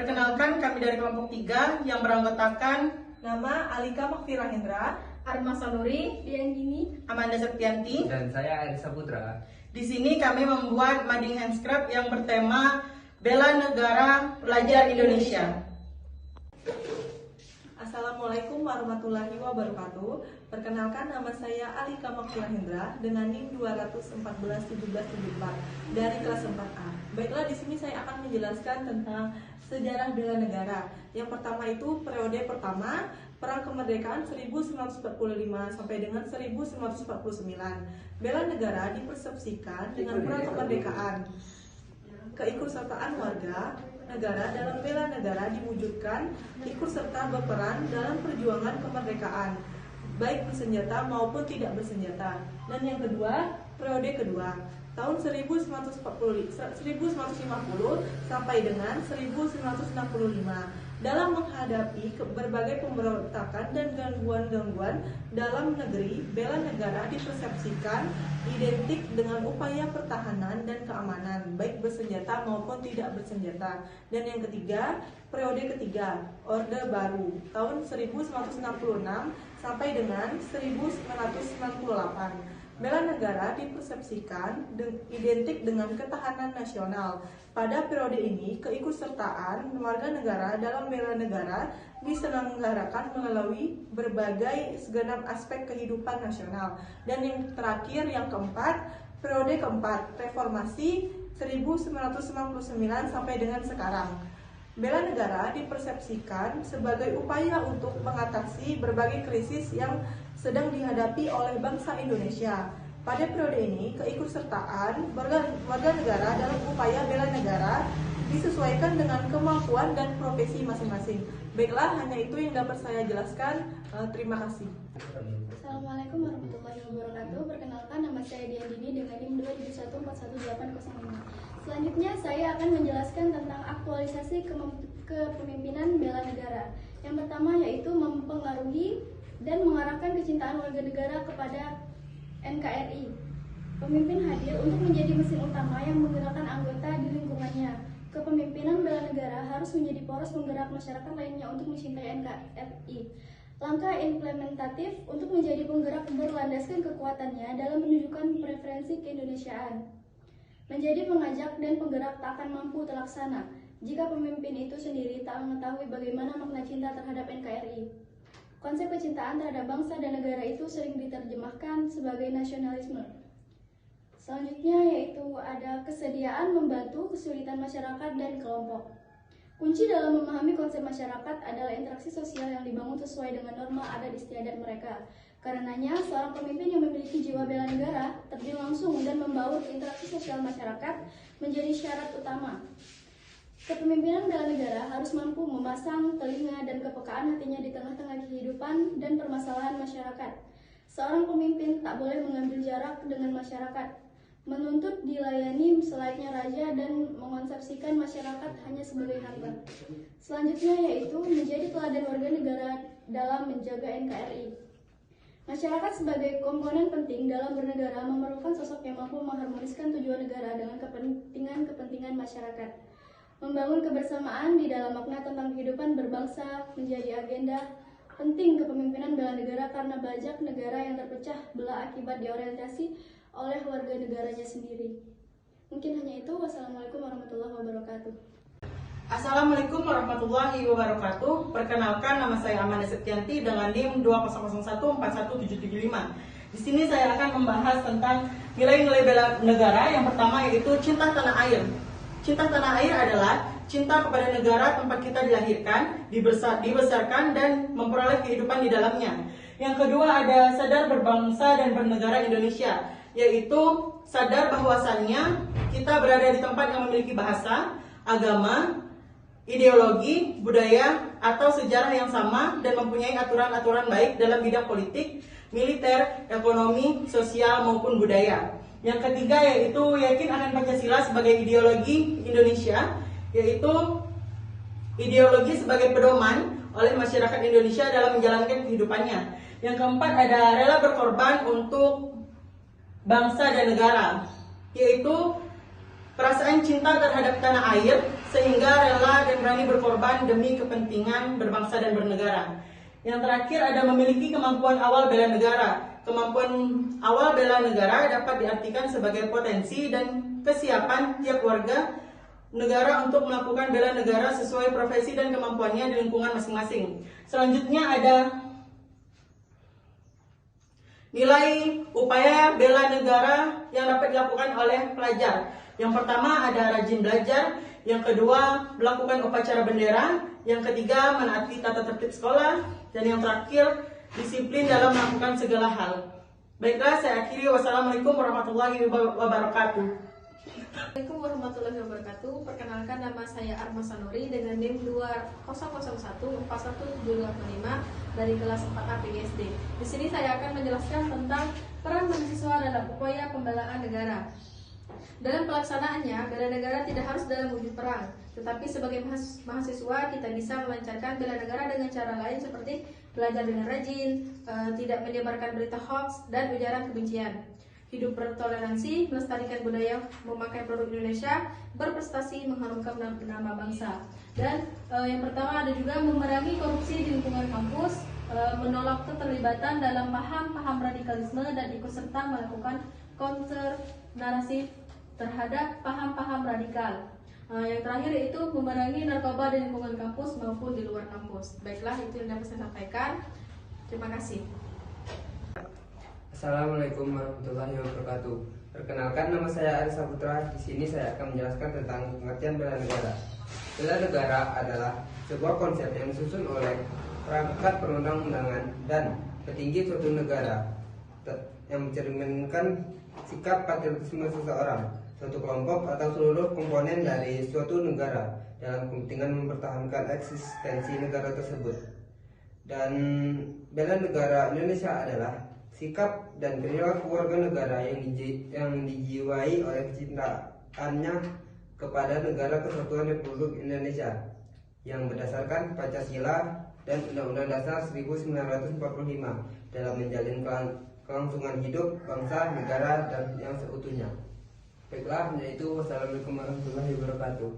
Perkenalkan, kami dari kelompok 3 yang beranggotakan Nama Alika Makfira Hendra, Arma Saluri, Dian Gini, Amanda Septianti. Dan saya Arisa Putra. Di sini kami membuat mading handscrap yang bertema Bela Negara, Pelajar Indonesia. Assalamualaikum warahmatullahi wabarakatuh. Perkenalkan, nama saya Alika Makfira Hendra dengan NIM 2141774 dari kelas 4A. Baiklah, di sini saya akan menjelaskan tentang sejarah bela negara. Yang pertama itu periode pertama, Perang Kemerdekaan 1945 sampai dengan 1949. Bela negara dipersepsikan dengan Perang Kemerdekaan. Keikutsertaan warga negara dalam bela negara diwujudkan ikut serta berperan dalam perjuangan kemerdekaan, baik bersenjata maupun tidak bersenjata. Dan yang kedua, periode kedua, tahun 1950 sampai dengan 1965. Dalam menghadapi berbagai pemberontakan dan gangguan-gangguan dalam negeri, bela negara dipersepsikan identik dengan upaya pertahanan dan keamanan, baik bersenjata maupun tidak bersenjata. Dan yang ketiga, periode ketiga, Orde Baru, tahun 1966 sampai dengan 1998. Bela negara dipersepsikan identik dengan ketahanan nasional. Pada periode ini, keikutsertaan warga negara dalam bela negara diselenggarakan melalui berbagai segenap aspek kehidupan nasional. Dan yang terakhir, yang keempat, periode keempat, reformasi 1999 sampai dengan sekarang. Bela negara dipersepsikan sebagai upaya untuk mengatasi berbagai krisis yang sedang dihadapi oleh bangsa Indonesia. Pada periode ini, keikutsertaan warga negara dalam upaya bela negara disesuaikan dengan kemampuan dan profesi masing-masing. Baiklah, hanya itu yang dapat saya jelaskan. Terima kasih. Assalamualaikum warahmatullahi wabarakatuh. Perkenalkan, nama saya Dian Gini dengan NIM 271411805. Selanjutnya saya akan menjelaskan tentang aktualisasi kepemimpinan bela negara. Yang pertama yaitu mempengaruhi dan mengarahkan kecintaan warga negara kepada NKRI. Pemimpin hadir untuk menjadi mesin utama yang menggerakkan anggota di lingkungannya. Kepemimpinan bela negara harus menjadi poros penggerak masyarakat lainnya untuk mencintai NKRI. Langkah implementatif untuk menjadi penggerak berlandaskan kekuatannya dalam menunjukkan preferensi keindonesiaan. Menjadi pengajak dan penggerak tak akan mampu terlaksana jika pemimpin itu sendiri tak mengetahui bagaimana makna cinta terhadap NKRI. Konsep kecintaan terhadap bangsa dan negara itu sering diterjemahkan sebagai nasionalisme. Selanjutnya yaitu ada kesediaan membantu kesulitan masyarakat dan kelompok. Kunci dalam memahami konsep masyarakat adalah interaksi sosial yang dibangun sesuai dengan norma adat istiadat mereka. Karenanya, seorang pemimpin yang memiliki jiwa bela negara, terjun langsung dan membaur interaksi sosial masyarakat menjadi syarat utama. Kepemimpinan bela negara harus mampu memasang telinga dan kepekaan hatinya di tengah-tengah kehidupan dan permasalahan masyarakat. Seorang pemimpin tak boleh mengambil jarak dengan masyarakat, menuntut dilayani selayaknya raja dan mengonsepsikan masyarakat hanya sebagai hamba. Selanjutnya yaitu menjadi teladan warga negara dalam menjaga NKRI. Masyarakat sebagai komponen penting dalam bernegara memerlukan sosok yang mampu mengharmoniskan tujuan negara dengan kepentingan masyarakat. Membangun kebersamaan di dalam makna tentang kehidupan berbangsa menjadi agenda penting kepemimpinan bela negara karena banyak negara yang terpecah belah akibat diorientasi oleh warga negaranya sendiri. Mungkin hanya itu. Wassalamualaikum warahmatullahi wabarakatuh. Assalamualaikum warahmatullahi wabarakatuh. Perkenalkan, nama saya Amanda Septianti dengan NIM 200141775. Di sini saya akan membahas tentang nilai-nilai bela negara. Yang pertama yaitu cinta tanah air. Cinta tanah air adalah cinta kepada negara tempat kita dilahirkan, dibesarkan, dan memperoleh kehidupan di dalamnya. Yang kedua ada sadar berbangsa dan bernegara Indonesia, yaitu sadar bahwasannya kita berada di tempat yang memiliki bahasa, agama, ideologi, budaya, atau sejarah yang sama dan mempunyai aturan-aturan baik dalam bidang politik, militer, ekonomi, sosial, maupun budaya. Yang ketiga yaitu yakin akan Pancasila sebagai ideologi Indonesia, yaitu ideologi sebagai pedoman oleh masyarakat Indonesia dalam menjalankan kehidupannya. Yang keempat ada rela berkorban untuk bangsa dan negara, yaitu perasaan cinta terhadap tanah air sehingga rela dan berani berkorban demi kepentingan berbangsa dan bernegara. Yang terakhir ada memiliki kemampuan awal bela negara. Kemampuan awal bela negara dapat diartikan sebagai potensi dan kesiapan tiap warga negara untuk melakukan bela negara sesuai profesi dan kemampuannya di lingkungan masing-masing. Selanjutnya ada nilai upaya bela negara yang dapat dilakukan oleh pelajar. Yang pertama ada rajin belajar, yang kedua melakukan upacara bendera, yang ketiga menaati tata tertib sekolah, dan yang terakhir disiplin dalam melakukan segala hal. Baiklah, saya akhiri. Wassalamualaikum warahmatullahi wabarakatuh. Assalamualaikum warahmatullahi wabarakatuh. Perkenalkan, nama saya Arma Sanuri dengan NIM 20014175 dari kelas 4A PGSD. Di sini saya akan menjelaskan tentang peran mahasiswa dalam upaya pembelaan negara. Dalam pelaksanaannya, bela negara tidak harus dalam wujud perang, tetapi sebagai mahasiswa kita bisa melancarkan bela negara dengan cara lain seperti belajar dengan rajin, tidak menyebarkan berita hoax dan ujaran kebencian, hidup bertoleransi, melestarikan budaya memakai produk Indonesia, berprestasi, mengharumkan nama bangsa. Dan yang pertama ada juga memerangi korupsi di lingkungan kampus, menolak keterlibatan dalam paham-paham radikalisme dan ikut serta melakukan counter narasi terhadap paham-paham radikal. Yang terakhir yaitu memerangi narkoba di lingkungan kampus maupun di luar kampus. Baiklah, itu yang dapat saya sampaikan. Terima kasih. Assalamualaikum warahmatullahi wabarakatuh. Perkenalkan, nama saya Arisa Putra. Di sini saya akan menjelaskan tentang pengertian bela negara. Bela negara adalah sebuah konsep yang disusun oleh perangkat perundang-undangan dan petinggi suatu negara yang mencerminkan sikap patriotisme seseorang, suatu kelompok atau seluruh komponen dari suatu negara dalam kepentingan mempertahankan eksistensi negara tersebut. Dan bela negara Indonesia adalah sikap dan perilaku warga negara yang dijiwai oleh kecintaannya kepada Negara Kesatuan Republik Indonesia yang berdasarkan Pancasila dan Undang-Undang Dasar 1945 dalam menjalin kelangsungan hidup bangsa, negara, dan yang seutuhnya. Baiklah, yaitu wassalamualaikum warahmatullahi wabarakatuh.